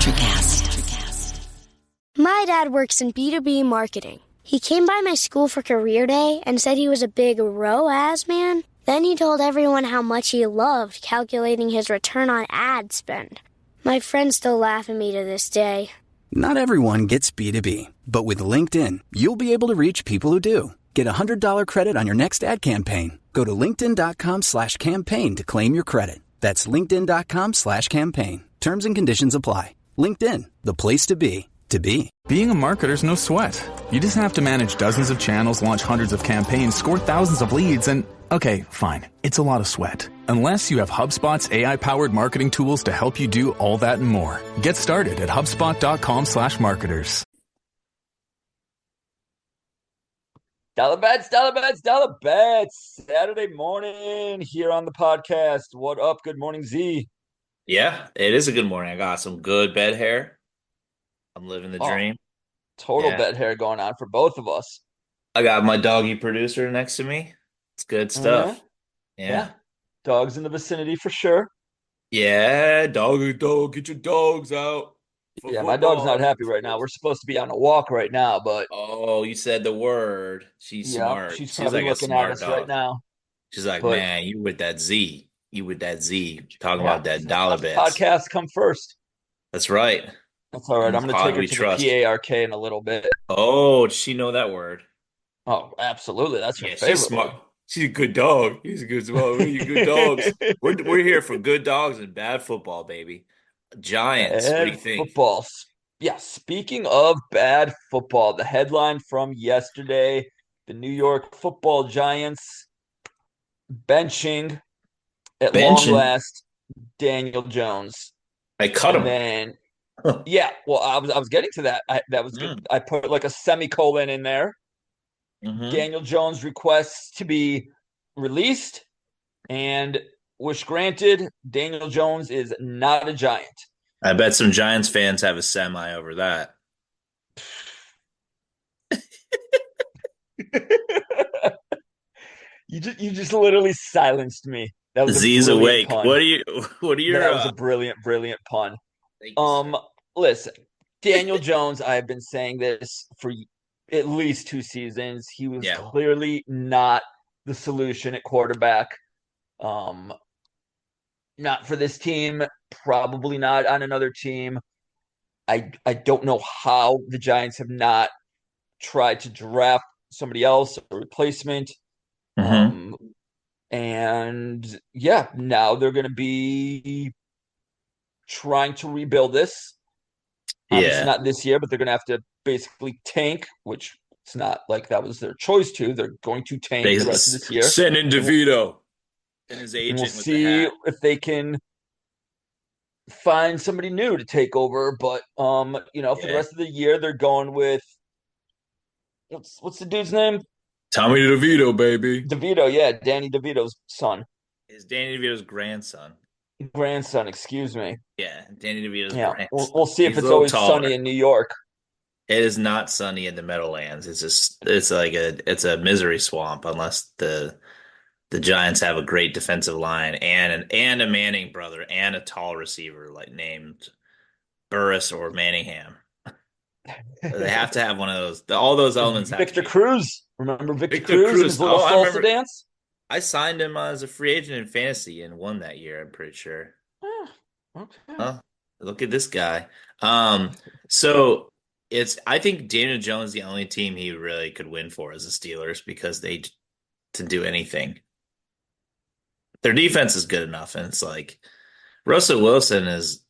NutriCast. My dad works in B2B marketing. He came by my school for career day and said he was a big ROAS man. Then he told everyone how much he loved calculating his return on ad spend. My friends still laugh at me to this day. Not everyone gets B2B, but with LinkedIn, you'll be able to reach people who do. Get a $100 credit on your next ad campaign. Go to linkedin.com/campaign to claim your credit. That's linkedin.com/campaign. Terms and conditions apply. LinkedIn, the place to be, to be. Being a marketer's no sweat. You just have to manage dozens of channels, launch hundreds of campaigns, score thousands of leads, and okay, fine. It's a lot of sweat. Unless you have HubSpot's AI-powered marketing tools to help you do all that and more. Get started at HubSpot.com/marketers. Dollar bets, dollar bets, dollar bets. Saturday morning here on the podcast. What up? Good morning, Z. Yeah, it is a good morning. I got some good bed hair. I'm living the dream. Total bed hair going on for both of us. I got my doggy producer next to me. It's good stuff. Yeah. Dogs in the vicinity for sure. Yeah, doggy dog, get your dogs out. Yeah, my dog's not happy right now. We're supposed to be on a walk right now, but oh, you said the word. She's smart. She's probably like looking at us right now. She's like, man, you with that Z. You with that Z. Talking about that dollar bets. Podcast come first. That's right. That's all right. I'm going to take her to the PARK in a little bit. Oh, does she know that word? Oh, absolutely. That's her favorite. She's smart. She's a good dog. He's a good dog. We're good dogs. We're here for good dogs and bad football, baby. Giants. What do you think? Football. Yeah, speaking of bad football, the headline from yesterday, the New York Football Giants benching long last Daniel Jones. I cut him. And then, yeah, well, I was getting to that. That was good. I put like a semicolon in there. Mm-hmm. Daniel Jones requests to be released, and wish granted, Daniel Jones is not a Giant. I bet some Giants fans have a semi over that. You just literally silenced me. That was Z's awake. Pun. What are your That was a brilliant pun. Listen, Daniel Jones, I have been saying this for at least 2 seasons. He was clearly not the solution at quarterback. Not for this team, probably not on another team. I don't know how the Giants have not tried to draft somebody else, a replacement. Mm-hmm. And yeah, now they're going to be trying to rebuild this. Obviously not this year, but they're going to have to basically tank, which it's not like that was their choice to. They're going to tank the rest of this year. Send in DeVito and his agent. We'll see if they can find somebody new to take over. But for the rest of the year, they're going with what's the dude's name? Tommy DeVito, baby. DeVito, yeah, Danny DeVito's son. Is Danny DeVito's grandson. Grandson, excuse me. Yeah, Danny DeVito's grandson. We'll see if it's always sunny in New York. It is not sunny in the Meadowlands. It's a misery swamp unless the Giants have a great defensive line and a Manning brother and a tall receiver like named Burris or Manningham. They have to have one of those. All those elements. Victor Cruz. Remember Victor Cruz and his little salsa dance? I signed him as a free agent in fantasy and won that year, I'm pretty sure. Okay. Look at this guy. So I think Daniel Jones is the only team he really could win for as the Steelers because to do anything. Their defense is good enough, and it's like Russell Wilson is,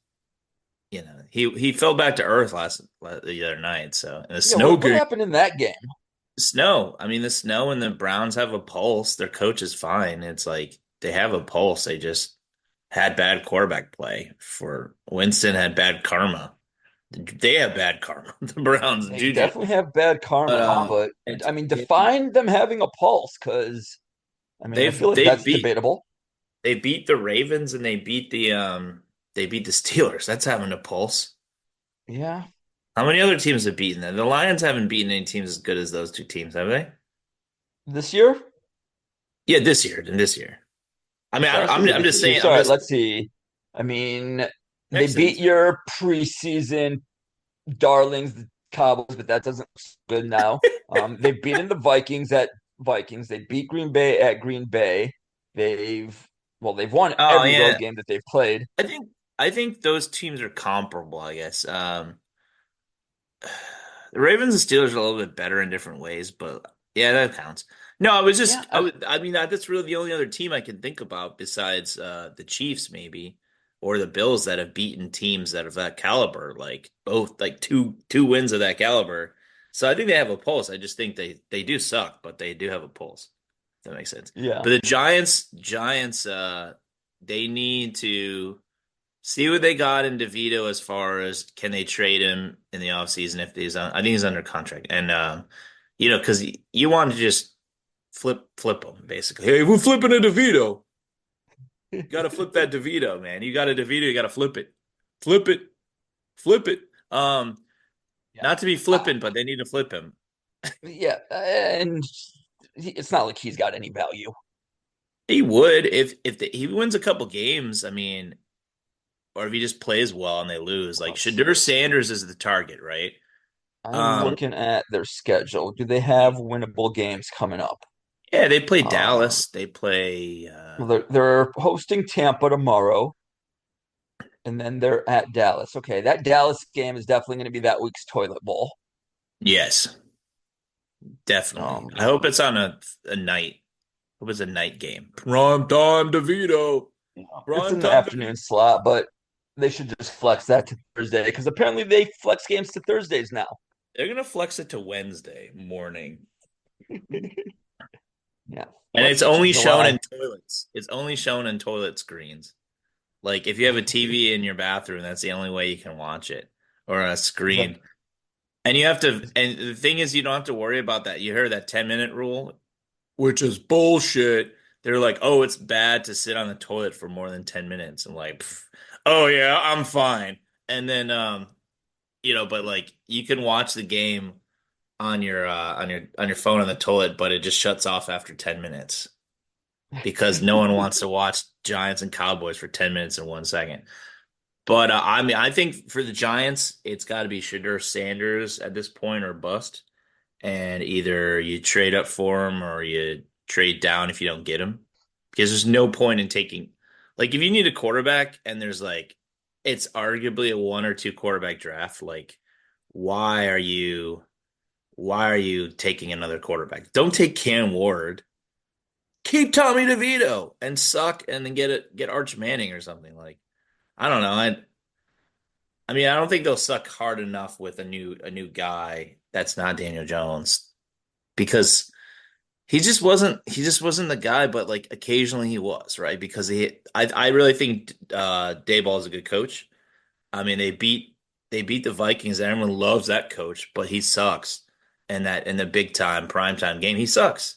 he fell back to earth the other night. So in the snow game, what happened in that game? Snow. I mean, the snow and the Browns have a pulse. Their coach is fine. It's like they have a pulse. They just had bad quarterback play. For Winston had bad karma. They have bad karma. The Browns do definitely have bad karma, but I mean, define them having a pulse because I feel like that's debatable. They beat the Ravens and they beat the Steelers. That's having a pulse. Yeah. How many other teams have beaten them? The Lions haven't beaten any teams as good as those 2 teams, have they? This year? Yeah, this year. I mean, I'm just saying. Sorry, let's see. I mean, They beat your preseason darlings, the Cowboys, but that doesn't look good now. They've beaten the Vikings at Vikings. They beat Green Bay at Green Bay. They've won every road game that they've played. I think those teams are comparable, I guess. The Ravens and Steelers are a little bit better in different ways, but yeah, that counts. No, I was just I mean that's really the only other team I can think about besides the Chiefs maybe or the Bills that have beaten teams that of that caliber, like both like two wins of that caliber. So I think they have a pulse. I just think they do suck, but they do have a pulse. If that makes sense. Yeah. But the Giants they need to see what they got in DeVito as far as can they trade him in the offseason if I think he's under contract. And because you want to just flip him basically. Hey, we're flipping a DeVito. You got to flip that DeVito, man. You got a DeVito, you got to flip it. Flip it. Not to be flippant, but they need to flip him. Yeah, and it's not like he's got any value. He would if he wins a couple games, I mean, or if he just plays well and they lose. Like Shedeur Sanders is the target, right? I'm looking at their schedule. Do they have winnable games coming up? Yeah, they play Dallas. They play. They're hosting Tampa tomorrow, and then they're at Dallas. Okay, that Dallas game is definitely going to be that week's toilet bowl. Yes, definitely. I hope it's on a night. I hope it's a night game. Prime time DeVito. It's in the afternoon slot, but they should just flex that to Thursday because apparently they flex games to Thursdays now. They're going to flex it to Wednesday morning. Yeah. And it's only shown in toilets. It's only shown in toilet screens. Like if you have a TV in your bathroom, that's the only way you can watch it or on a screen. And the thing is, you don't have to worry about that. You heard that 10-minute rule, which is bullshit. They're like, oh, it's bad to sit on the toilet for more than 10 minutes. I'm like, oh yeah, I'm fine. And then, but like you can watch the game on your phone on the toilet, but it just shuts off after 10 minutes because no one wants to watch Giants and Cowboys for 10 minutes and 1 second. But I mean, I think for the Giants, it's got to be Shedeur Sanders at this point or bust, and either you trade up for him or you trade down if you don't get him, because there's no point in taking, like, if you need a quarterback and there's like, it's arguably a 1 or 2 quarterback draft, like, why are you taking another quarterback? Don't take Cam Ward. Keep Tommy DeVito and suck, and then get Arch Manning or something. Like, I don't know. I mean, I don't think they'll suck hard enough with a new guy that's not Daniel Jones, because he just wasn't the guy, but like occasionally he was, right? Because I really think Daboll is a good coach. I mean, they beat the Vikings, and everyone loves that coach, but he sucks. And that in the big time primetime game, he sucks.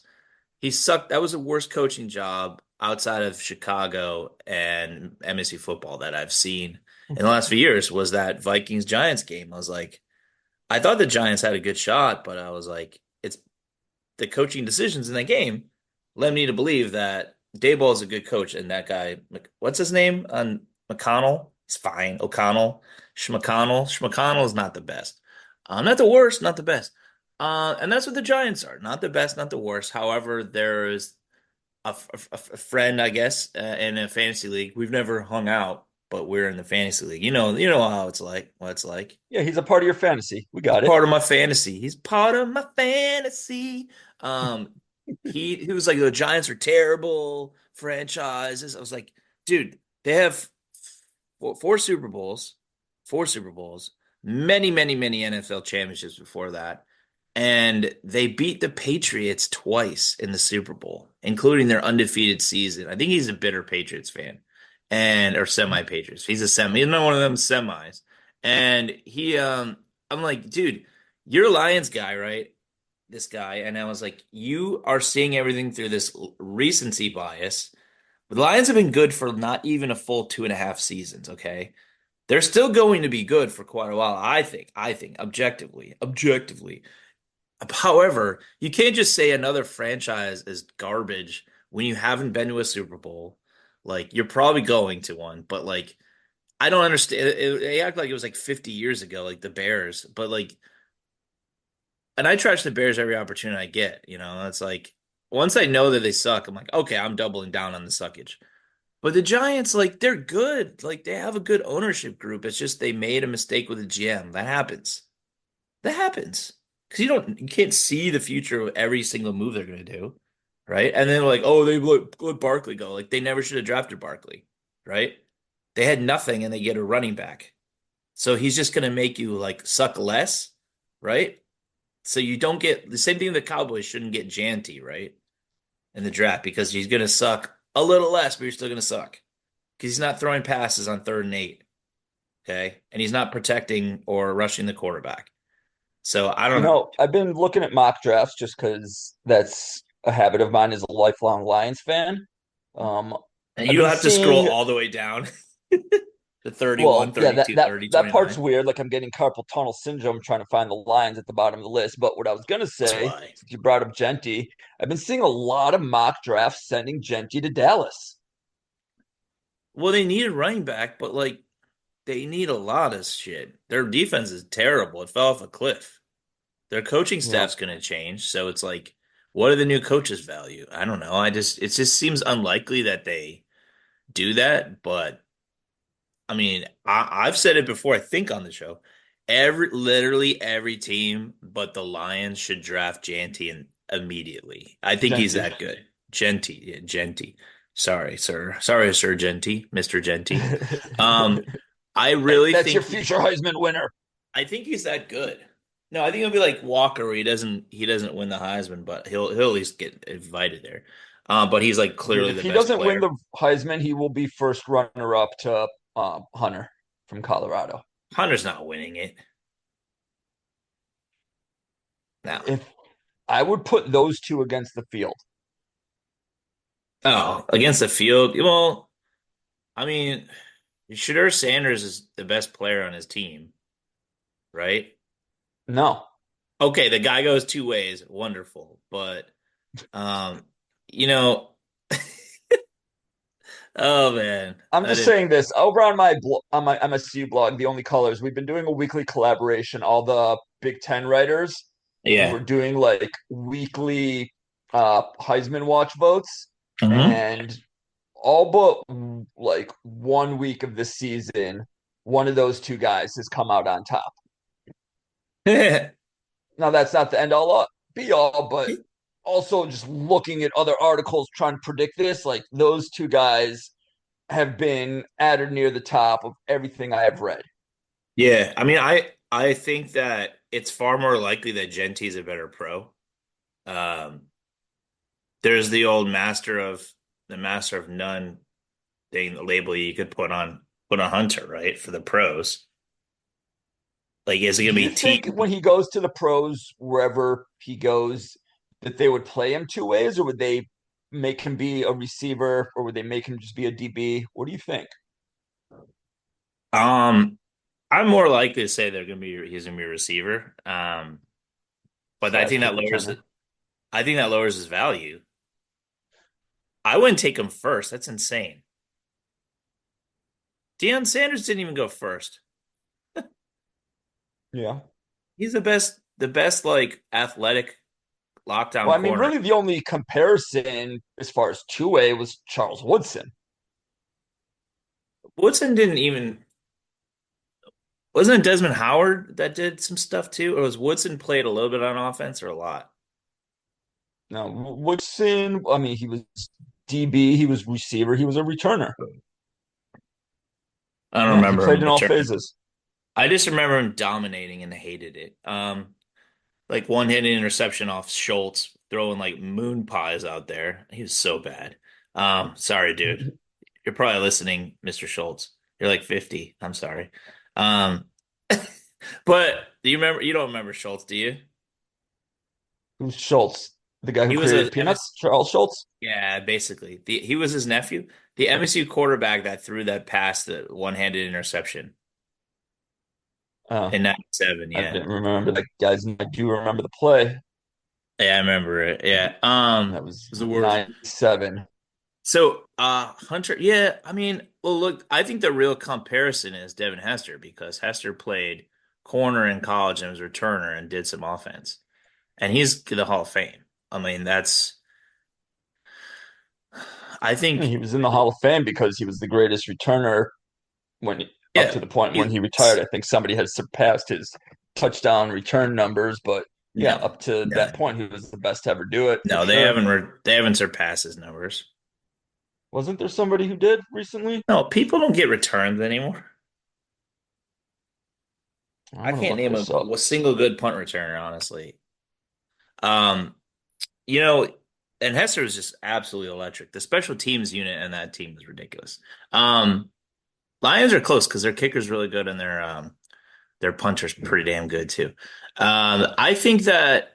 He sucked. That was the worst coaching job outside of Chicago and MSU football that I've seen in the last few years. Was that Vikings Giants game? I thought the Giants had a good shot, but I was like, it's the coaching decisions in that game led me to believe that Daboll is a good coach, and that guy, what's his name on McConnell? It's fine. O'Connell, Schmconnell is not the best. Not the worst, not the best. And that's what the Giants are. Not the best, not the worst. However, there's a friend, I guess, in a fantasy league. We've never hung out, but we're in the fantasy league. You know how it's like, what it's like. Yeah, he's a part of your fantasy. We got it. Part of my fantasy. He's part of my fantasy. He was like, the Giants are terrible franchises. I was like, dude, they have four Super Bowls, many, many, many NFL championships before that. And they beat the Patriots twice in the Super Bowl, including their undefeated season. I think he's a bitter Patriots fan, or semi-Patriots. He's not one of them semis. And I'm like, dude, you're a Lions guy, right? This guy. And I was like, you are seeing everything through this recency bias. But the Lions have been good for not even a full 2.5 seasons, okay? They're still going to be good for quite a while, I think, objectively. However, you can't just say another franchise is garbage when you haven't been to a Super Bowl. Like, you're probably going to one, but like, I don't understand. They act like it was like 50 years ago, like the Bears, but like, and I trash the Bears every opportunity I get. It's like once I know that they suck, I'm like, okay, I'm doubling down on the suckage. But the Giants, like, they're good. Like, they have a good ownership group. It's just they made a mistake with the GM. That happens. That happens because you can't see the future of every single move they're going to do, right? And then like, oh, they let Barkley go. Like, they never should have drafted Barkley, right? They had nothing and they get a running back. So he's just going to make you like suck less, right? So you don't get the same thing the Cowboys shouldn't get Jeanty, right? In the draft because he's going to suck a little less, but you're still going to suck because he's not throwing passes on 3rd and 8. Okay. And he's not protecting or rushing the quarterback. So I don't know. I've been looking at mock drafts just because that's a habit of mine as a lifelong Lions fan. Um, And I've you been don't have to scroll seeing, all the way down to 31, well, yeah, 32, 30, that part's 29. weird. Like I'm getting carpal tunnel syndrome trying to find the Lions at the bottom of the list. But what I was gonna That's say, why. since you brought up Genty, I've been seeing a lot of mock drafts sending Genty to Dallas. Well, they need a running back, but like they need a lot of shit. Their defense is terrible. It fell off a cliff. Their coaching Yeah. staff's going to change. So it's like, what are the new coaches' value? I don't know. It just seems unlikely that they do that. But I mean, I've said it before, I think on the show. Literally every team but the Lions should draft Jeanty immediately. I think he's Genty. that good. Jeanty, yeah, Jeanty. Sorry, sir. Sorry, Sir Jeanty, Mr. Jeanty. Um, I really That's your think future Heisman winner. I think he's that good. No, I think it'll be like Walker, where he doesn't win the Heisman, but he'll at least get invited there. But he's like Dude, clearly if the he best doesn't win player. the Heisman, he will be first runner up to Hunter from Colorado. Hunter's not winning it. No. If I would put those two against the field. Oh, against the field. Well, I mean, Shadur Sanders is the best player on his team, right? No. Okay, the guy goes two ways. Wonderful. But um, you know, oh man. I'm I just didn't saying this over on my MSU blog, The Only Colors. We've been doing a weekly collaboration. All the Big Ten writers, and yeah. we're doing like weekly Heisman watch votes. Hmm. And all but like 1 week of this season, one of those two guys has come out on top. Now that's not the end all be all, but also just looking at other articles trying to predict this, like those two guys have been at or near the top of everything I have read. Yeah, I mean, I think that it's far more likely that Genty's a better pro. Um, there's the master of none thing, the label you could put on Hunter, right? For the pros. Like, is it gonna Do you be think team? when he goes to the pros, wherever he goes, that they would play him two ways, or would they make him be a receiver, or would they make him just be a DB? What do you think? Um, I'm more likely to say he's gonna be a receiver. But Slash kick returner. I think that lowers his value. I wouldn't take him first. That's insane. Deion Sanders didn't even go first. Yeah. He's the best like athletic Well, lockdown I mean, corner. really, the only comparison as far as two-way was Charles Woodson. Woodson didn't even wasn't it Desmond Howard that did some stuff too? Or was Woodson played a little bit on offense or a lot? Now, Woodson, I mean, he was DB, he was receiver, he was a returner. I don't Yeah, he remember played him in all returning. phases. I just remember him dominating and hated it. Like one hit interception off Schultz, throwing like moon pies out there. He was so bad. Sorry, dude. You're probably listening, Mr. Schultz. You're like 50. I'm sorry. Um, but you don't remember Schultz, do you? Who's Schultz? The guy who He was created a Peanuts? Charles Schultz? Yeah, basically. He was his nephew, the MSU quarterback that threw that pass, the one-handed interception Oh, in '97. I Yeah. didn't remember that guy's name. I do remember the play. Yeah, I remember it. Yeah. That was It was the worst. 97. So, Hunter, yeah, I mean, well, look, I think the real comparison is Devin Hester because Hester played corner in college and was a returner and did some offense, and he's the Hall of Fame. I mean, I think, He was in the Hall of Fame because he was the greatest returner up yeah, to the point when he's he retired. I think somebody had surpassed his touchdown return numbers, but yeah, no, up to no, that point, he was the best to ever do it for no, sure. they haven't surpassed his numbers. Wasn't there somebody who did recently? No, people don't get returns anymore. I'm I gonna can't look name this up. a single good punt returner, honestly. Um, you know, and Hester was just absolutely electric. The special teams unit and that team was ridiculous. Um, Lions are close because their kicker's really good and their punter's pretty damn good too. I think that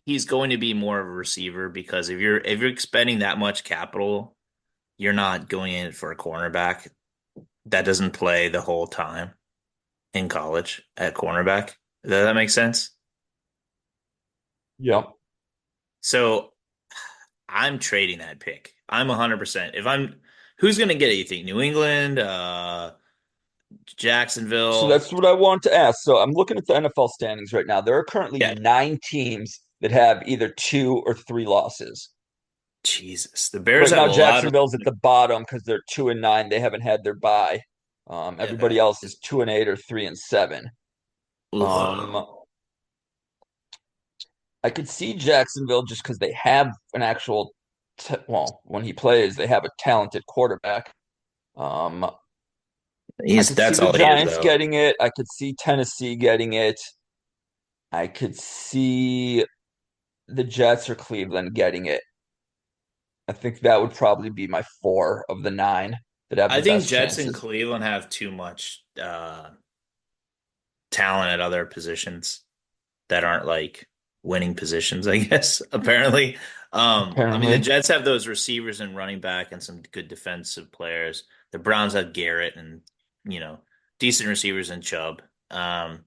he's going to be more of a receiver because if you're expending that much capital, you're not going in for a cornerback that doesn't play the whole time in college at cornerback. Does that make sense? Yep. So I'm trading that pick. I'm 100%. If I'm who's going to get it, you think? New England, So Jacksonville? that's what I want to ask. So I'm looking at the NFL standings right now. There are currently Yeah. 9 teams that have either 2 or 3 losses. Jesus. The Bears Right have now, a lot of Jacksonville's at the bottom because they're 2-9. They haven't had their bye. yeah. Everybody else is 2-8 or 3-7. Ugh. Um, I could see Jacksonville just because they have an actual, well, when he plays, they have a talented quarterback. Um, I He's could see that's the all he is Giants though. getting it. I could see Tennessee getting it. I could see the Jets or Cleveland getting it. I think that would probably be my 4 of the 9 that have I the think best Jets and chances. Cleveland have too much talent at other positions that aren't like winning positions, I guess, apparently. I mean, the Apparently. Jets have those receivers and running back and some good defensive players. The Browns have Garrett and, you know, decent receivers and Chubb. Chuba.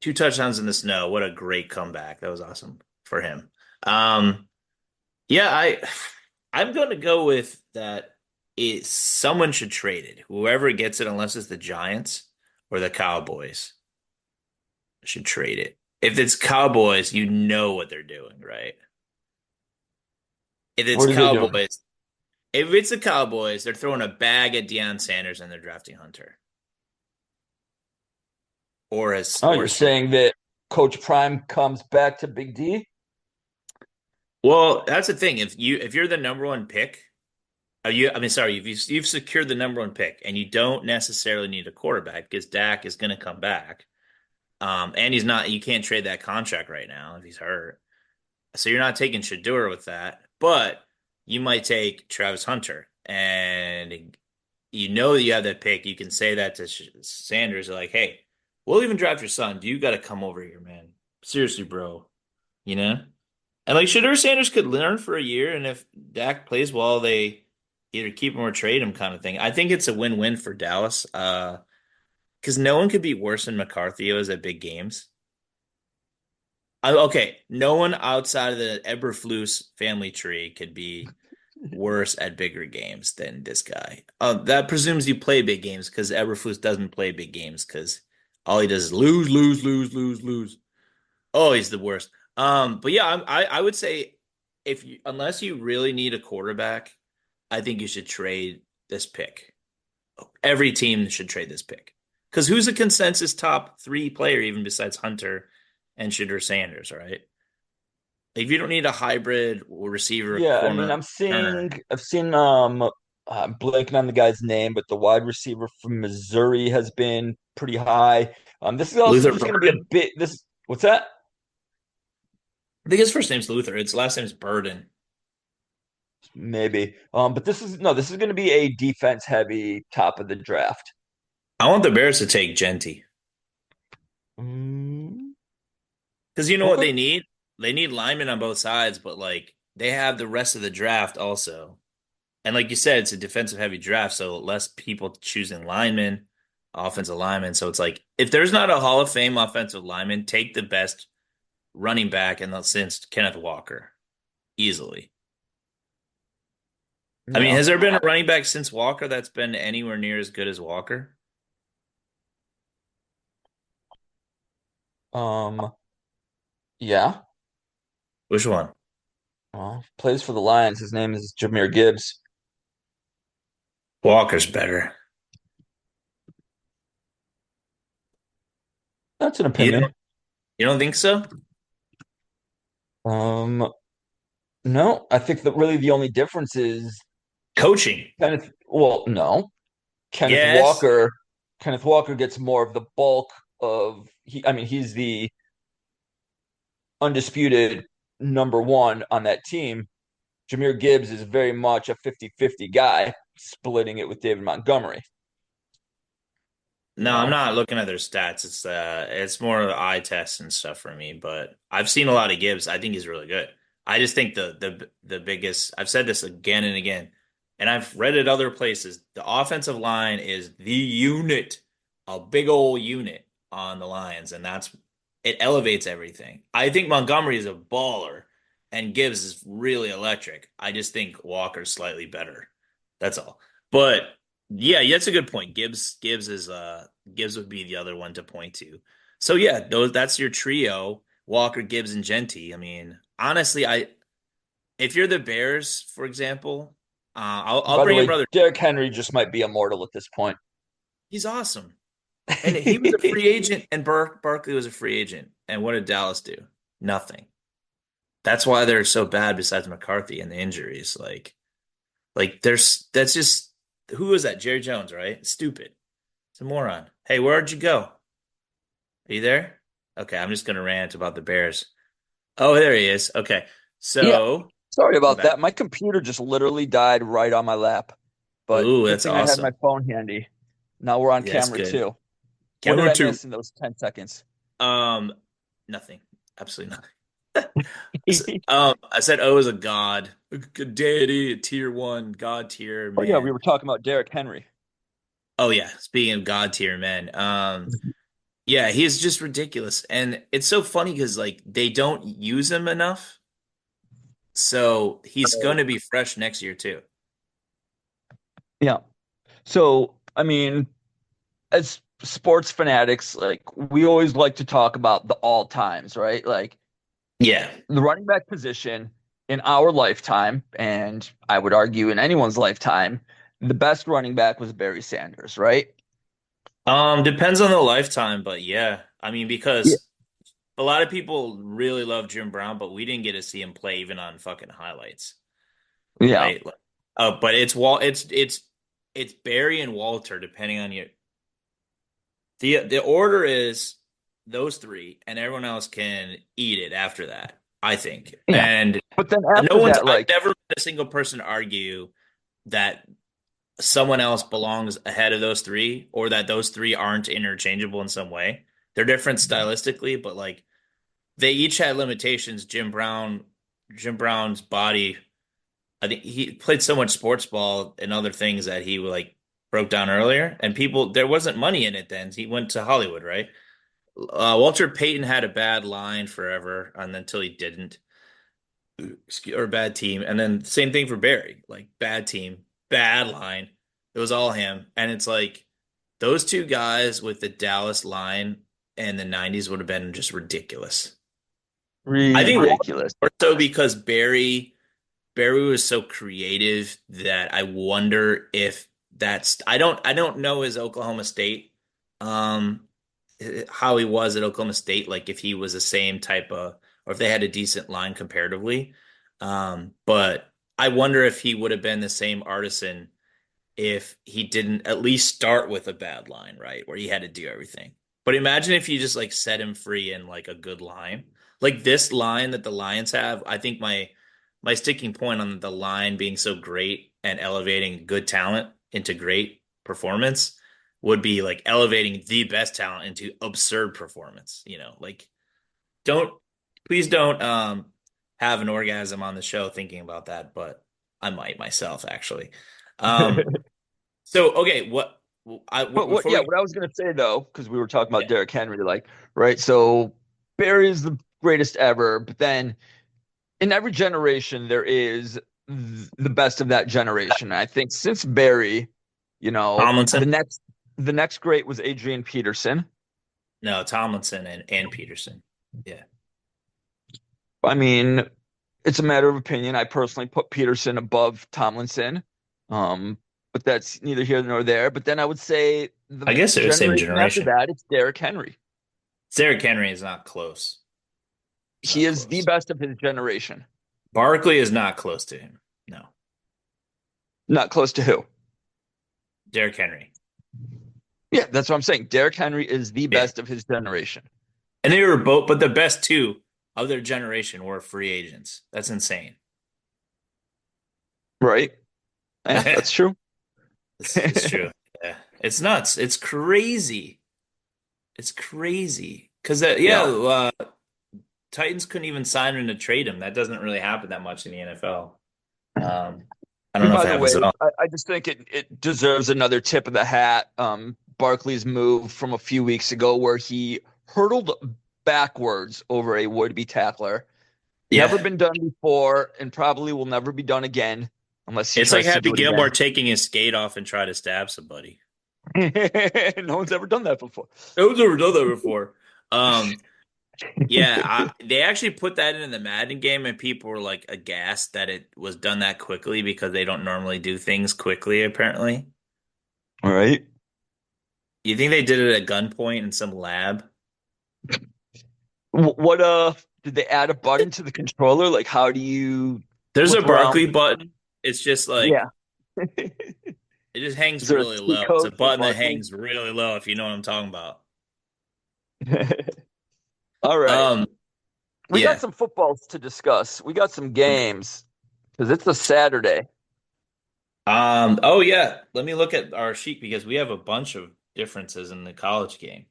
2 touchdowns in the snow. What a great comeback. That was awesome for him. Um, yeah, I'm going to go with that. Someone should trade it. Whoever gets it, unless it's the Giants or the Cowboys, should trade it. If it's Cowboys, you know what they're doing, right? If it's What are they doing? Cowboys, if it's the Cowboys, they're throwing a bag at Deion Sanders and they're drafting Hunter Oh, or you're saying that Coach Prime comes back to Big D? well, that's the thing. If you're the number one pick, I mean, sorry, if you've secured the number one pick and you don't necessarily need a quarterback because Dak is going to come back, and he's not. You can't trade that contract right now if he's hurt. So you're not taking Shador with that, but you might take Travis Hunter, and you know that you have that pick. You can say that to Sanders, like, "Hey, we'll even draft your son. You got to come over here, man. Seriously, bro. You know." And like Shador Sanders could learn for a year, and if Dak plays well, they either keep him or trade him, kind of thing. I think it's a win-win for Dallas, because no one could be worse than McCarthy is at big games. Okay, no one outside of the Eberflus family tree could be worse at bigger games than this guy. That presumes you play big games because Eberflus doesn't play big games because all he does is lose, lose, lose, lose, lose. Oh, he's the worst. But yeah, I would say if you unless you really need a quarterback, I think you should trade this pick. Every team should trade this pick because who's a consensus top 3 player even besides Hunter and Shedeur Sanders, right? If you don't need a hybrid receiver, Yeah, I mean, corner, Turner. I've seen, I'm blanking on the guy's name, but the wide receiver from Missouri has been pretty high. This is also Luther just going to be a Burden. bit, what's that? I think his first name's Luther. Its last name's Burden. Maybe. But this is going to be a defense heavy top of the draft. I want the Bears to take Jeanty Mm, because you know what okay. they need? They need linemen on both sides, but like they have the rest of the draft also. And like you said, it's a defensive heavy draft, so less people choosing linemen, offensive linemen. So it's like if there's not a Hall of Fame offensive lineman, take the best running back in the since Kenneth Walker easily. I mean, Yeah. has there been a running back since Walker that's been anywhere near as good as Walker? Um, yeah. Which one? Well, plays for the Lions. His name is Jahmyr Gibbs. Walker's better. That's an You opinion. don't, you don't think so? Um, no, I think that really the only difference is Coaching. No. Kenneth Yes. Walker, Kenneth Walker gets more of the bulk of he's the undisputed number one on that team. Jahmyr Gibbs is very much a 50-50 guy, splitting it with David Montgomery. You No, I'm know? not looking at their stats. It's more of the eye test and stuff for me, but I've seen a lot of Gibbs. I think he's really good. I just think the biggest I've said this again and again, and I've read it other places. The offensive line is the unit, a big old unit on the Lions, and it elevates everything. I think Montgomery is a baller and Gibbs is really electric. I just think Walker's slightly better. That's all. But yeah, that's a good point. Gibbs would be the other one to point to. So yeah, that's your trio, Walker, Gibbs, and Jeanty. I mean, honestly, I if you're the Bears, for example, I'll By the bring your way, brother. Derrick Henry just might be immortal at this point. He's awesome. And he was a free agent, and Barkley was a free agent. And what did Dallas do? Nothing. That's why they're so bad besides McCarthy and the injuries. That's just who was that? Jerry Jones, right? Stupid. It's a moron. Hey, where'd you go? Are you there? Okay, I'm just gonna rant about the Bears. Oh, there he is. Okay. Yeah, So sorry I'm about back. that. My computer just literally died right on my lap. But Ooh, good that's thing I had awesome. my phone handy. Now we're on Yeah, that's camera good. too. What did Camera I two. miss in those 10 seconds? Um, nothing. Absolutely nothing. I said O is a god, a good deity, a tier one, god tier Oh yeah, we man. were talking about Derrick Henry. Oh yeah, speaking of god tier men, yeah, he's just ridiculous, and it's so funny because like they don't use him enough, so he's going to be fresh next year too. Yeah. So, I mean, as sports fanatics, like we always like to talk about the all times, right? Like Yeah. the running back position in our lifetime, and I would argue in anyone's lifetime, the best running back was Barry Sanders, right? Depends on the lifetime, but yeah, I mean Yeah. because a lot of people really love Jim Brown, but we didn't get to see him play even on fucking highlights, Yeah. right? But it's Barry and Walter depending on you. The order is those three, and everyone else can eat it after that, I think. Yeah. And But then no after one's that, I've like, never heard a single person argue that someone else belongs ahead of those three or that those three aren't interchangeable in some way. They're different stylistically, but like they each had limitations. Jim Brown's body, I think he played so much sports ball and other things that he like broke down earlier, and people there wasn't money in it then. He went to Hollywood, right? Walter Payton had a bad line forever, and until he didn't, or bad team, and then same thing for Barry, like bad team, bad line. It was all him, and it's like those two guys with the Dallas line in the '90s would have been just ridiculous. I think ridiculous. more so because Barry was so creative that I wonder if I don't know his Oklahoma State um how he was at Oklahoma State, like if he was the same type of or if they had a decent line comparatively. But I wonder if he would have been the same artisan if he didn't at least start with a bad line, right? Where he had to do everything. But imagine if you just like set him free in like a good line. Like this line that the Lions have, I think my sticking point on the line being so great and elevating good talent into great performance would be like elevating the best talent into absurd performance, like don't please don't have an orgasm on the show thinking about that, but I might myself actually. Um so okay, But what, before yeah, we what I was gonna say though, because we were talking yeah, about Derrick Henry, like, right? So Barry is the greatest ever, but then in every generation there is the best of that generation. I think since Barry, Tomlinson? the next great was Adrian Peterson. No, Tomlinson and Peterson. Yeah. I mean, it's a matter of opinion. I personally put Peterson above Tomlinson. But that's neither here nor there. But then I would say I guess they're the same after generation. that, it's Derrick Henry. Derrick Henry is not close. He is the best of his generation. Barkley is not close to him. No. Not close to who? Derrick Henry. Yeah, that's what I'm saying. Derrick Henry is the best of his generation. And they were both, but the best two of their generation were free agents. That's insane. Right. Yeah, that's true. It's true. Yeah. It's nuts. It's crazy. It's crazy. Because, Titans couldn't even sign him to trade him. That doesn't really happen that much in the NFL. I don't know if it happens at all. I just think it deserves another tip of the hat. Barkley's move from a few weeks ago where he hurtled backwards over a would-be tackler. Yeah. Never been done before and probably will never be done again unless it's like Happy Gilmore taking his skate off and try to stab somebody. No one's ever done that before. No one's ever done that before. They actually put that in the Madden game, and people were like aghast that it was done that quickly because they don't normally do things quickly, apparently. All right. You think they did it at gunpoint in some lab? What did they add a button to the controller? Like, how do you? There's a Barkley button. It's just like it just hangs really low. It's a button that hangs really low, if you know what I'm talking about. All right. We got some footballs to discuss. We got some games because it's a Saturday. Oh yeah. Let me look at our sheet because we have a bunch of differences in the college game.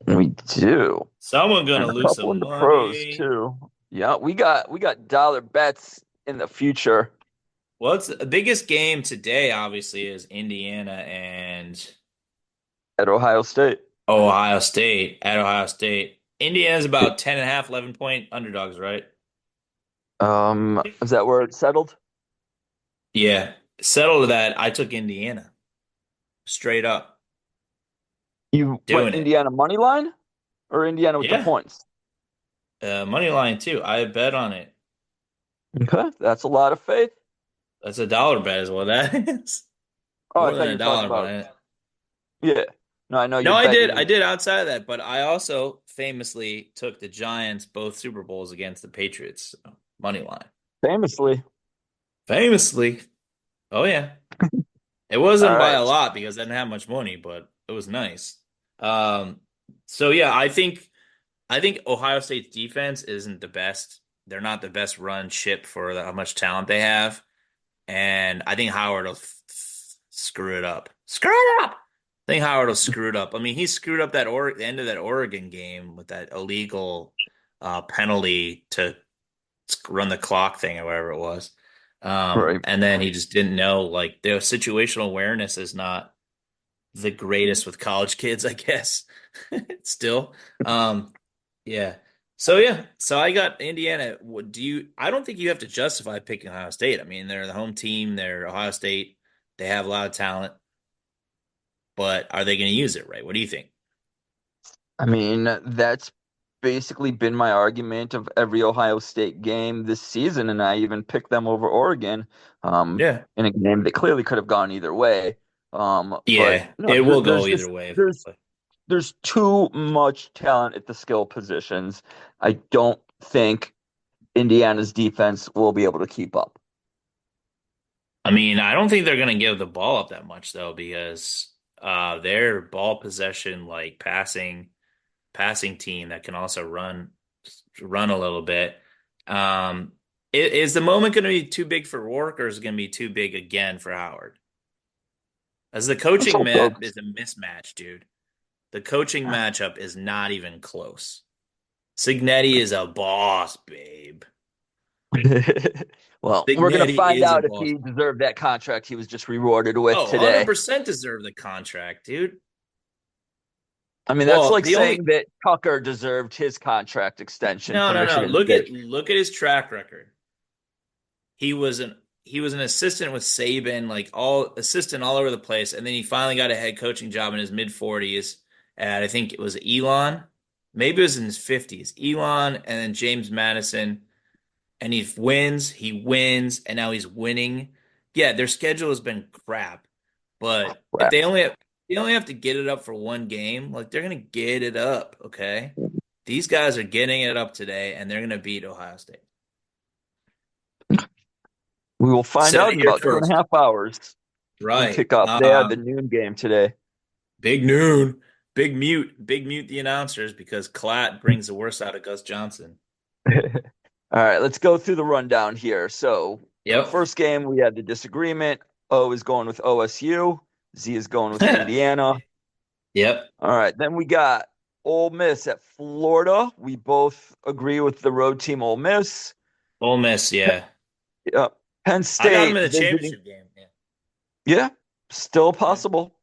We do. Someone gonna lose some money. Pros too. Yeah, we got dollar bets in the future. Well, it's the biggest game today, obviously, is Indiana and at Ohio State. Ohio State at Ohio State. Indiana's about 10.5, 11-point underdogs, right? Is that where it's settled? Yeah. Settled that. I took Indiana. Straight up. You went Indiana money line or Indiana with the points? Money line too. I bet on it. Okay. That's a lot of faith. That's a dollar bet is what that is. Oh, I thought you were talking about it. Yeah. No, I know you. No, I did. I did outside of that, but I also famously took the Giants both Super Bowls against the Patriots. So, money line. Famously. Oh yeah. It wasn't by a lot because I didn't have much money, but it was nice. So yeah, I think Ohio State's defense isn't the best. They're not the best run ship for how much talent they have. And I think Howard will screw it up. I think Howard will screw it up. I mean, he screwed up the end of that Oregon game with that illegal penalty to run the clock thing or whatever it was. Right. And then he just didn't know. Like, the situational awareness is not the greatest with college kids, I guess. Still. Yeah. So I got Indiana. I don't think you have to justify picking Ohio State. I mean, they're the home team. They're Ohio State. They have a lot of talent. But are they going to use it right? What do you think? I mean, that's basically been my argument of every Ohio State game this season, and I even picked them over Oregon in a game that clearly could have gone either way. It will go either way. There's too much talent at the skill positions. I don't think Indiana's defense will be able to keep up. I mean, I don't think they're going to give the ball up that much, though, because their ball possession, like passing team that can also run a little bit. Is the moment going to be too big for Rourke, or is it going to be too big again for Howard? As the coaching is a mismatch, dude. The coaching matchup is not even close. Cignetti is a boss, babe. Well, we're going to find out if he deserved that contract he was just rewarded with today. 100% deserved the contract, dude. I mean, that's like saying that Tucker deserved his contract extension. No. Look at his track record. He was he was an assistant with Saban, like all assistant all over the place, and then he finally got a head coaching job in his mid-40s at I think it was Elon, maybe it was in his 50s, Elon, and then James Madison, and he wins, and now he's winning. Yeah, their schedule has been crap, but if they only have to get it up for one game, like they're gonna get it up, okay? These guys are getting it up today, and they're gonna beat Ohio State. We will find out in about 2.5 hours. Right. Kickoff. They had the noon game today. Big noon. Big mute the announcers because Klatt brings the worst out of Gus Johnson. All right, let's go through the rundown here. So, yep. First game, we had the disagreement. O is going with OSU. Z is going with Indiana. Yep. All right, then we got Ole Miss at Florida. We both agree with the road team Ole Miss. Ole Miss, yeah. Yep. Penn State. I got them in the championship game. Yeah, still possible.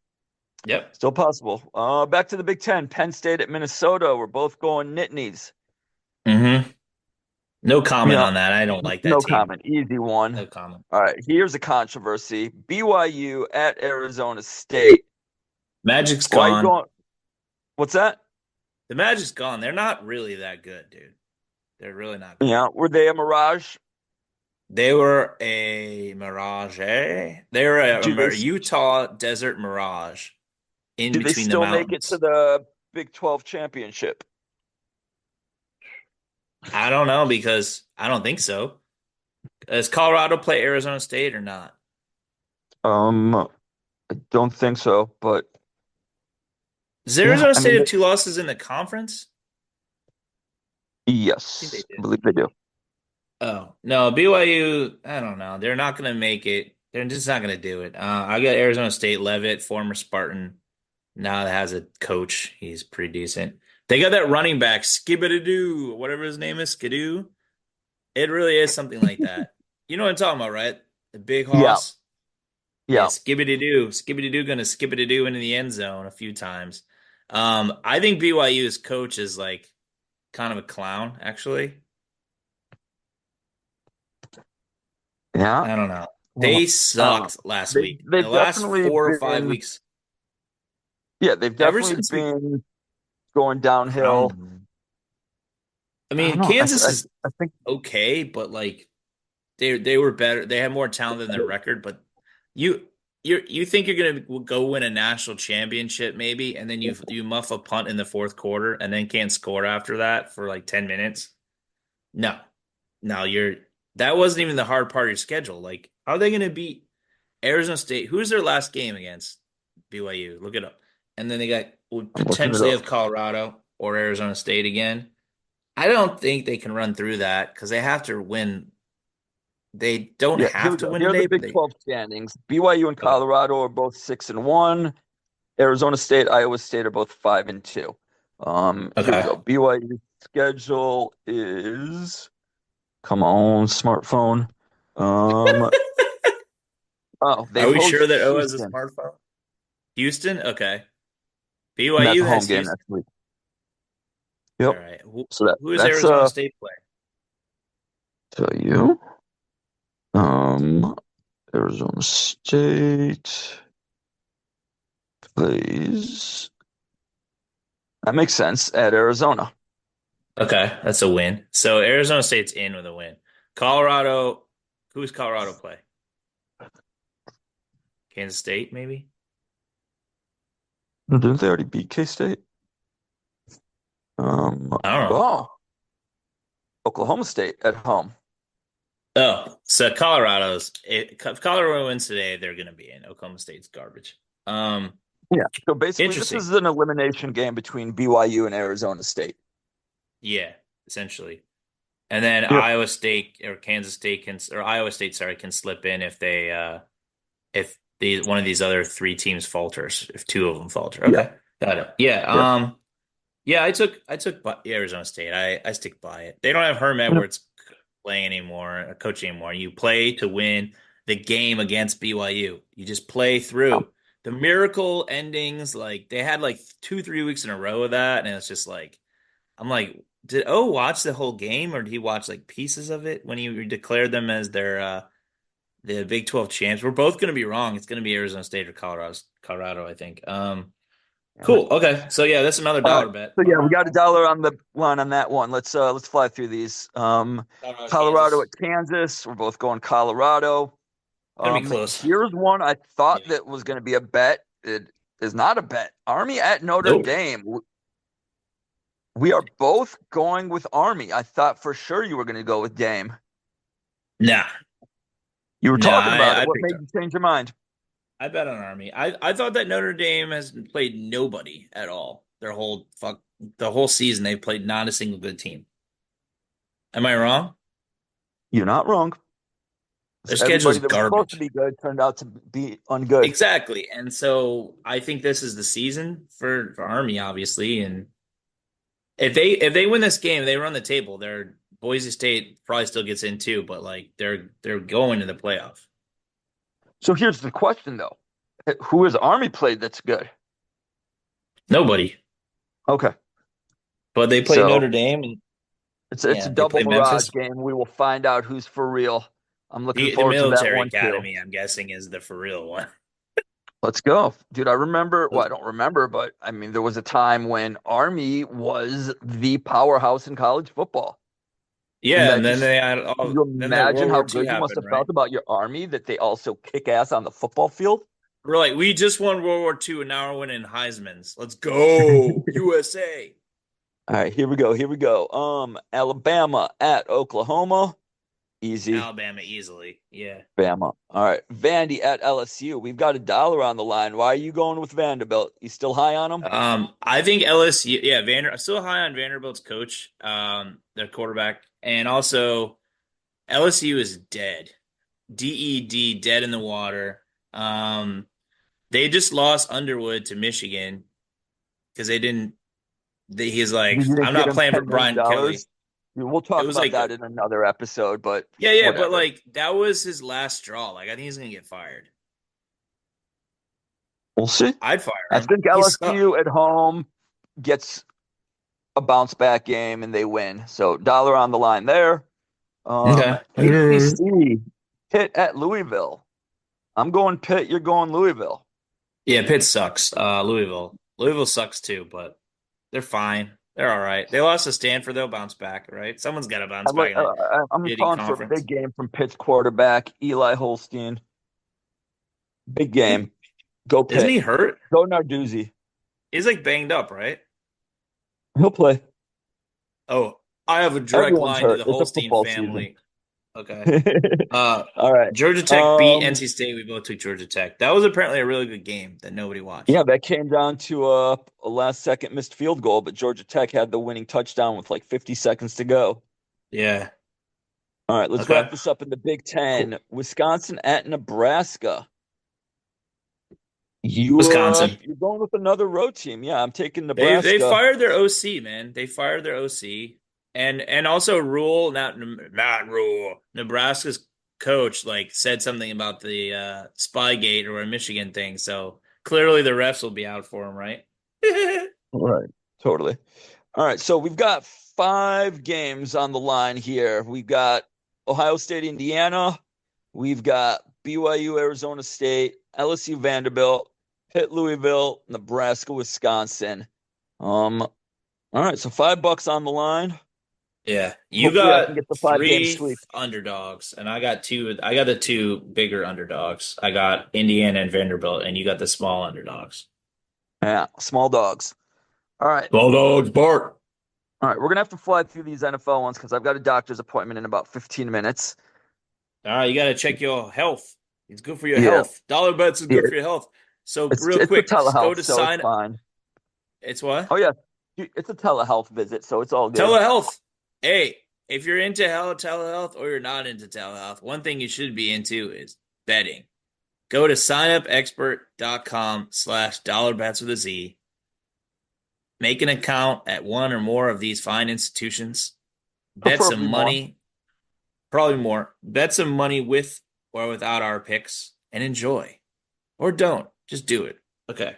Yep. Still possible. Back to the Big Ten. Penn State at Minnesota. We're both going Nittanies. Mm-hmm. No comment on that. I don't like that no team. Comment. Easy one. No comment. All right, here's a controversy. BYU at Arizona State. Magic's gone. What's that? The Magic's gone. They're not really that good, dude. They're really not good. Yeah, were they a mirage? They were a mirage, eh? They were a Utah desert mirage in between the mountains. Do they still make it to the Big 12 championship? I don't know because I don't think so. Does Colorado play Arizona State or not? I don't think so, but does Arizona State have 2 losses in the conference? Yes, I believe they do. Oh, no, BYU, I don't know. They're not going to make it. They're just not going to do it. I got Arizona State, Leavitt, former Spartan. Now that has a coach. He's pretty decent. They got that running back, Skibidoo, whatever his name is, Skidoo. It really is something like that. You know what I'm talking about, right? The big hoss. Yeah. Skibidoo. Skibidoo going to skibidoo into the end zone a few times. I think BYU's coach is like kind of a clown, actually. Yeah. I don't know. They sucked last week. The last 4 or 5 weeks. Yeah, they've definitely been going downhill. I mean, Kansas is okay, but like they were better. They had more talent than their record, but you think you're gonna go win a national championship maybe, and then you muff a punt in the fourth quarter and then can't score after that for like 10 minutes? No, that wasn't even the hard part of your schedule. Like, how are they gonna beat Arizona State? Who's their last game against? BYU. Look it up. And then they got potentially have Colorado or Arizona State again. I don't think they can run through that because they have to win. They don't have to win today. The Big 12 standings. BYU and Colorado are both 6-1. Arizona State, Iowa State are both 5-2. Here we go. BYU schedule is. Come on, smartphone. Are we sure that O has a smartphone? Houston, okay. BYU home game next week. Yep. All right. Who does Arizona State play? Tell you. Arizona State plays. That makes sense at Arizona. Okay, that's a win. So Arizona State's in with a win. Colorado, who's Colorado play? Kansas State, maybe? Didn't they already beat K-State? I don't know. Oklahoma State at home. Oh, so if Colorado wins today, they're going to be in. Oklahoma State's garbage. Yeah, so basically this is an elimination game between BYU and Arizona State. Yeah, essentially. And then Iowa State or Kansas State can slip in if one of these other 3 teams falters, if 2 of them falter. Okay. Got it. Yeah. I took Arizona State. I stick by it. They don't have Herm Edwards playing anymore, coaching anymore. You play to win the game against BYU. You just play through. The miracle endings, like they had like 2-3 weeks in a row of that, and it's just like, I'm like, did O watch the whole game, or did he watch like pieces of it when he declared them as their the Big 12 champs. We're both going to be wrong. It's going to be Arizona State or Colorado, I think. Cool. Okay. So yeah, that's another All right. dollar bet. So yeah, we got $1 on the line on that one. Let's fly through these. Colorado Kansas. at Kansas. We're both going Colorado. Gonna be close. Here's one I thought that was going to be a bet. It is not a bet. Army at Notre Dame. We are both going with Army. I thought for sure you were going to go with Dame. Nah. You were talking about it. What made you change your mind? I bet on Army. I thought that Notre Dame has played nobody at all. The whole season they've played not a single good team. Am I wrong? You're not wrong. Their schedule is that garbage. Was supposed to be good turned out to be ungood. Exactly. And so I think this is the season for Army, obviously. And if they win this game, they run the table. Their Boise State probably still gets in too, but like they're going to the playoff. So here's the question though. Who has Army played that's good? Nobody. Okay. But they play Notre Dame and it's a double mirage game. We will find out who's for real. I'm looking forward to that one. The military academy, I'm guessing, is the for real one. Let's go. Dude, I remember, well, I don't remember, but I mean, there was a time when Army was the powerhouse in college football. Yeah, and then they had all. You imagine how good you must have felt about your Army that they also kick ass on the football field? We're like, we just won World War II and now we're winning Heisman's. Let's go, USA. All right, here we go. Alabama at Oklahoma. Easy. Alabama easily. Yeah. Bama. All right. Vandy at LSU. We've got $1 on the line. Why are you going with Vanderbilt? You still high on them? I think LSU, I'm still high on Vanderbilt's coach, their quarterback. And also LSU is dead. DED, dead in the water. They just lost Underwood to Michigan because he's like, I'm not playing for Brian Kelly. We'll talk about that in another episode, but whatever. But like that was his last straw. Like I think he's gonna get fired. We'll see. I'd fire him. I think LSU at home gets a bounce back game and they win. So $1 on the line there. Okay. ABC, Pitt at Louisville. I'm going Pitt. You're going Louisville. Yeah, Pitt sucks. Louisville sucks too, but they're fine. They're all right. They lost to Stanford. They'll bounce back, right? Someone's got to bounce back. I'm calling for a big game from Pitt's quarterback, Eli Holstein. Big game. Go Pitt. Isn't he hurt? Go Narduzzi. He's like banged up, right? He'll play. Oh, I have a direct line to the Holstein family. Season. Okay. All right. Georgia Tech beat NC State. We both took Georgia Tech. That was apparently a really good game that nobody watched. Yeah, that came down to a last-second missed field goal, but Georgia Tech had the winning touchdown with like 50 seconds to go. Yeah. All right, let's wrap this up in the Big Ten. Cool. Wisconsin at Nebraska. Wisconsin. You're going with another road team. Yeah, I'm taking Nebraska. They fired their OC, man. They fired their OC. And also not Rule. Nebraska's coach said something about the Spygate or a Michigan thing. So clearly the refs will be out for him, right? Right. Totally. All right. So we've got 5 games on the line here. We've got Ohio State, Indiana. We've got BYU, Arizona State, LSU, Vanderbilt, Pitt, Louisville, Nebraska, Wisconsin. All right. So $5 on the line. Yeah, you got get the 3 underdogs, and I got 2. I got the 2 bigger underdogs. I got Indiana and Vanderbilt, and you got the small underdogs. Yeah, small dogs. All right. Small dogs, bark. All right, we're going to have to fly through these NFL ones because I've got a doctor's appointment in about 15 minutes. All right, you got to check your health. It's good for your health. Dollar bets is good for your health. So real quick, go to sign up. It's what? Oh, yeah. It's a telehealth visit, so it's all good. Telehealth. Hey, if you're into telehealth or you're not into telehealth, one thing you should be into is betting. Go to signupexpert.com/dollarbets with a Z. Make an account at one or more of these fine institutions. Bet some money. Probably more. Bet some money with or without our picks and enjoy. Or don't. Just do it. Okay.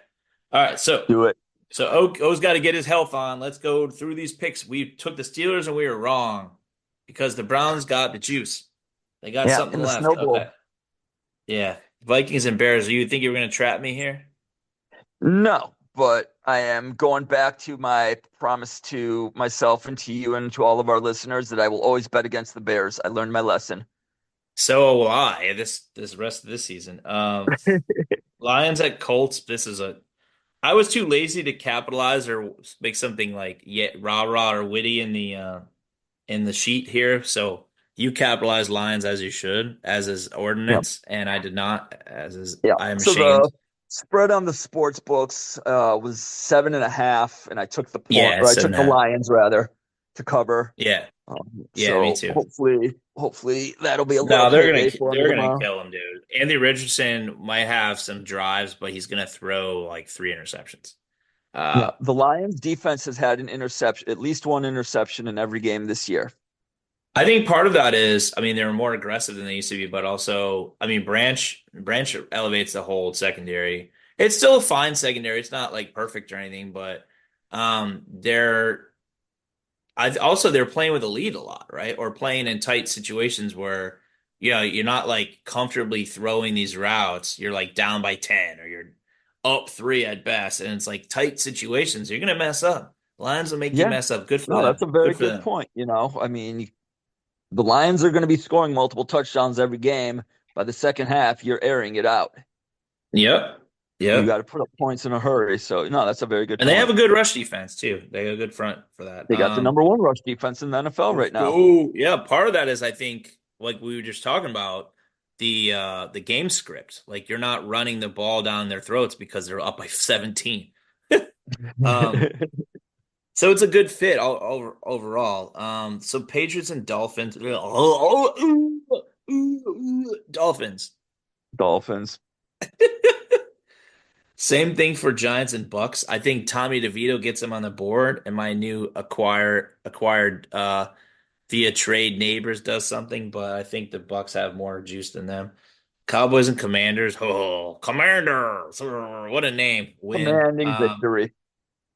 All right. So do it. So O's got to get his health on. Let's go through these picks. We took the Steelers and we were wrong because the Browns got the juice. They got something left. Okay. Yeah. Vikings and Bears. You think you were going to trap me here? No, but I am going back to my promise to myself and to you and to all of our listeners that I will always bet against the Bears. I learned my lesson. So will I this rest of this season. Lions at Colts. I was too lazy to capitalize or make something like rah rah or witty in the sheet here. So you capitalized Lions as you should, as is Yeah. ordinance, and I did not. Yeah. I am So ashamed. the spread on the sports books was 7.5, and I took the point, Yeah, or it's I seven took and the a half. Lions rather to cover. Yeah, yeah, me So too. hopefully that'll be a little No, payday for me they're gonna tomorrow. kill him, dude. Andy Richardson might have some drives, but he's gonna throw like three interceptions. Yeah, Uh, the Lions defense has had an interception, at least one interception in every game this year. I think part of that is, I mean, they were more aggressive than they used to be, but also, I mean, Branch elevates the whole secondary. It's still a fine secondary. It's not like perfect or anything, but they're they're playing with a lead a lot, right? Or playing in tight situations where you're not like comfortably throwing these routes. You're like down by 10 or you're up three at best, and it's like tight situations. You're gonna mess up. Lions will make you Yeah, mess up. Good for no, that's them. a very Good for good them. point. I mean, the Lions are going to be scoring multiple touchdowns every game. By the second half, you're airing it out. Yep. You got Yep. to put up points in a hurry. So, no, that's a very good And they have point. a good rush defense too. They have a good front for that. They got the number one rush defense in the NFL right now. Oh yeah, part of that is I think like we were just talking about the game script. Like you're not running the ball down their throats because they're up by 17. Um, so it's a good fit overall. So Patriots and Dolphins. Dolphins. Dolphins. Same thing for Giants and Bucks. I think Tommy DeVito gets them on the board, and my new acquired via trade neighbors does something, but I think the Bucks have more juice than them. Cowboys and Commanders. Oh, Commanders! What a name. Win. Commanding victory.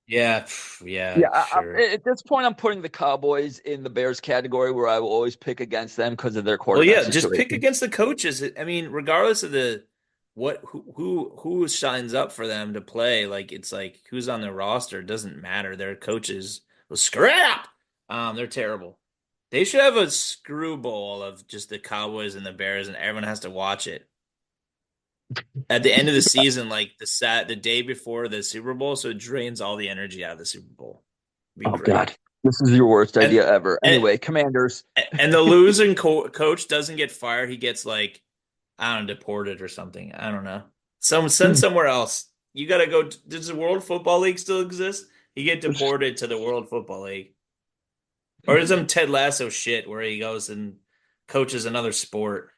Yeah, Yeah, yeah, sure. at this point, I'm putting the Cowboys in the Bears category where I will always pick against them because of their Well, quarterback yeah, just pick situation. against the coaches. I mean, regardless of the what who signs up for them to play, like it's like who's on their roster, it doesn't matter. Their coaches will scrap. They're terrible. They should have a screw bowl of just the Cowboys and the Bears, and everyone has to watch it at the end of the season, like the day before the Super Bowl, so it drains all the energy out of the Super Bowl. Be Oh, great. God. This is your worst And idea ever. and Anyway, Commanders. and the losing coach doesn't get fired. He gets like I don't know, deported or something. I don't know. Send somewhere else. You got to go. Does the World Football League still exist? You get deported to the World Football League, or is some Ted Lasso shit where he goes and coaches another sport?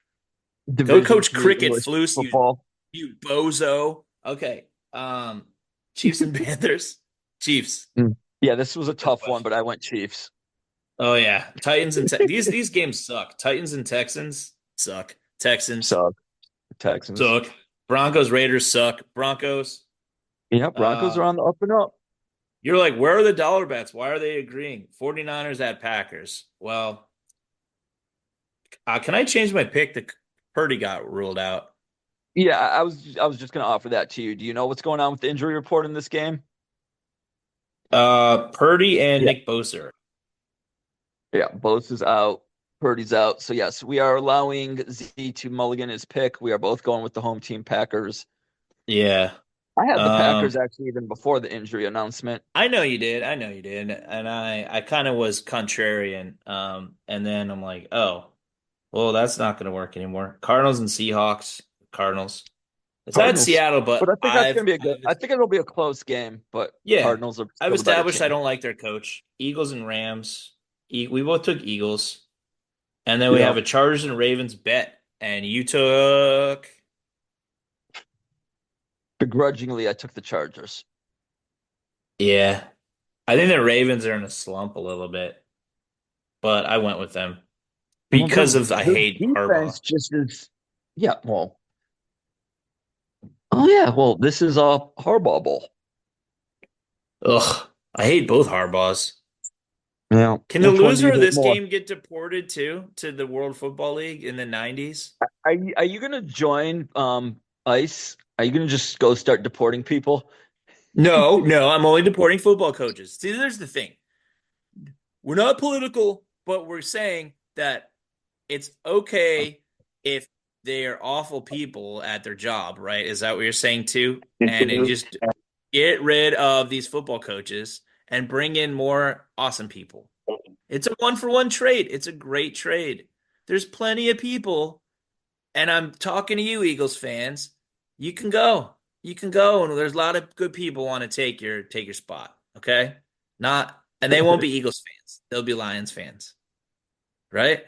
Go Division coach three cricket, English Flus. football. You bozo. Okay. Chiefs and Panthers. Chiefs. Mm. Yeah, this was a No tough one, question. but I went Chiefs. Oh yeah, Titans and these games suck. Titans and Texans suck. Texans So, Texans. suck. Broncos Raiders suck. Broncos. Yeah, Broncos Uh, are on the up and up. you're like, where are the dollar bets? Why are they agreeing? 49ers at Packers. Well, can I change my pick? The Purdy got ruled out. Yeah, I was just going to offer that to you. Do you know what's going on with the injury report in this game? Purdy and Yeah. Nick Bosa. Yeah, Bose is out. Purdy's out. So yes, we are allowing Z to mulligan his pick. We are both going with the home team Packers. Yeah. I had the Um, Packers actually even before the injury announcement. I know you did. I know you did. And I kind of was contrarian. And then I'm like, oh, well, that's not going to work anymore. Cardinals and Seahawks. Cardinals. It's at Cardinals. Seattle, But but I think that's going to be a good. I think it'll be a close game, but yeah, Cardinals are I've still the better established I team. don't like their coach. Eagles and Rams. We both took Eagles. And then we Yeah. have a Chargers and Ravens bet. And you took. Begrudgingly, I took the Chargers. Yeah. I think the Ravens are in a slump a little bit, but I went with them Well, because of I their hate Harbaugh. defense just is. Yeah. Well. Oh yeah. Well, this is a Harbaugh Bowl. Ugh. I hate both Harbaughs. Yeah. Can the loser of this game get deported too to the World Football League in the 90s? Are you gonna join ICE? Are you gonna just go start deporting people? No, I'm only deporting football coaches. See, there's the thing. We're not political, but we're saying that it's okay if they're awful people at their job, right? Is that what you're saying too? And you just get rid of these football coaches and bring in more awesome people. It's a 1-for-1 trade. It's a great trade. There's plenty of people, and I'm talking to you, Eagles fans. You can go. You can go, and there's a lot of good people want to take your spot. Okay, and they won't be Eagles fans. They'll be Lions fans, right?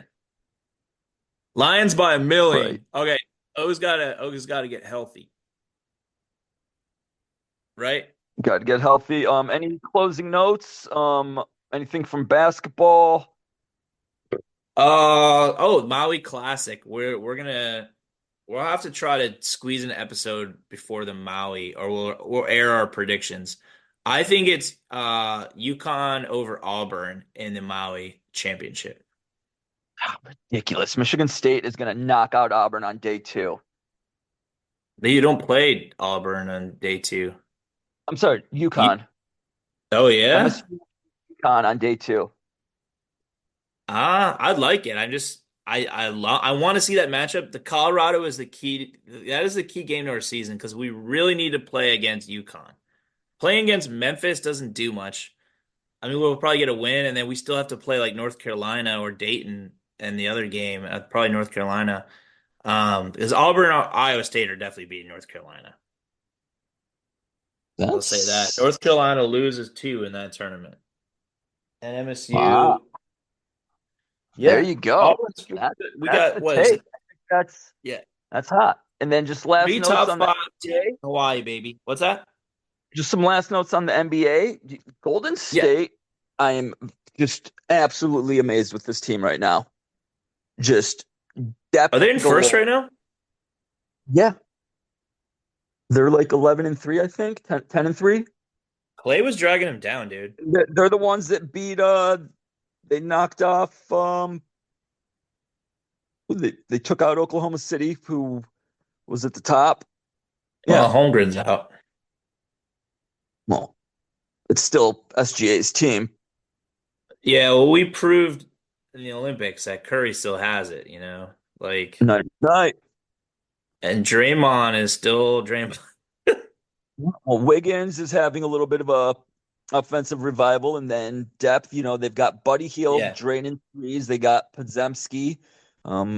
Lions by 1 million. Right. Okay, O's gotta get healthy, right? Got to get healthy. Any closing notes? Anything from basketball? Maui Classic. We'll have to try to squeeze an episode before the Maui, or we'll air our predictions. I think it's UConn over Auburn in the Maui championship. Ridiculous. Michigan State is going to knock out Auburn on day 2. You don't play Auburn on day 2. I'm sorry, UConn. Oh, yeah? UConn on day 2. I'd like it. I want to see that matchup. The Colorado is the key. That is the key game to our season because we really need to play against UConn. Playing against Memphis doesn't do much. I mean, we'll probably get a win, and then we still have to play like North Carolina or Dayton in the other game. Probably North Carolina. Because Auburn or Iowa State are definitely beating North Carolina. I'll say that. North Carolina loses 2 in that tournament. And MSU. Wow. Yeah, there you go. That's hot. And then just last notes on the NBA. Hawaii, baby. What's that? Just some last notes on the NBA. Golden State, I am just absolutely amazed with this team right now. Just depth. Are they in first right now? Yeah. They're like 11-3, I think. 10-3. Clay was dragging them down, dude. They're the ones that beat they knocked off they took out Oklahoma City, who was at the top. Yeah, Holmgren's out. Well, it's still SGA's team. Yeah, well, we proved in the Olympics that Curry still has it, you know? Like night. And Draymond is still Draymond. Well, Wiggins is having a little bit of a offensive revival, and then depth. You know, they've got Buddy Hield draining threes. They got Podziemski,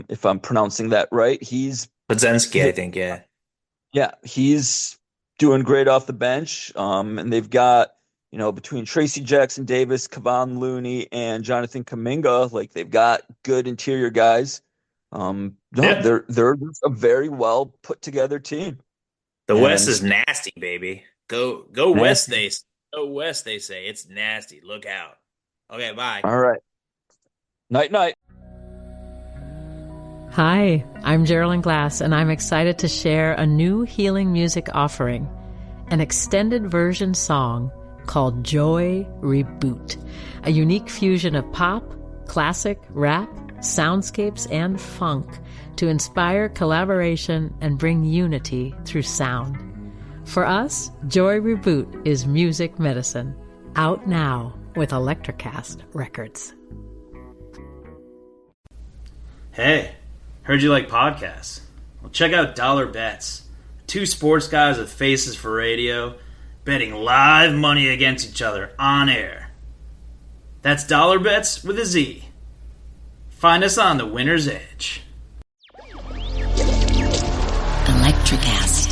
if I'm pronouncing that right. He's Podziemski, I think. Yeah, he's doing great off the bench. And they've got, you know, between Tracy Jackson Davis, Kevon Looney, and Jonathan Kuminga, like they've got good interior guys. They're a very well put together team. The West is nasty, baby. Go West, Go West, they say. It's nasty. Look out. Okay, bye. All right. Night. Hi, I'm Geraldine Glass, and I'm excited to share a new healing music offering, an extended version song called Joy Reboot, a unique fusion of pop, classic, rap, soundscapes, and funk to inspire collaboration and bring unity through sound. For us, Joy Reboot is music medicine, out now with Electrocast Records. Hey, heard you like podcasts? Well, check out Dollar Bets. 2 sports guys with faces for radio, betting live money against each other on air. That's Dollar Bets with a Z. Find us on the Winner's Edge. Electrocast.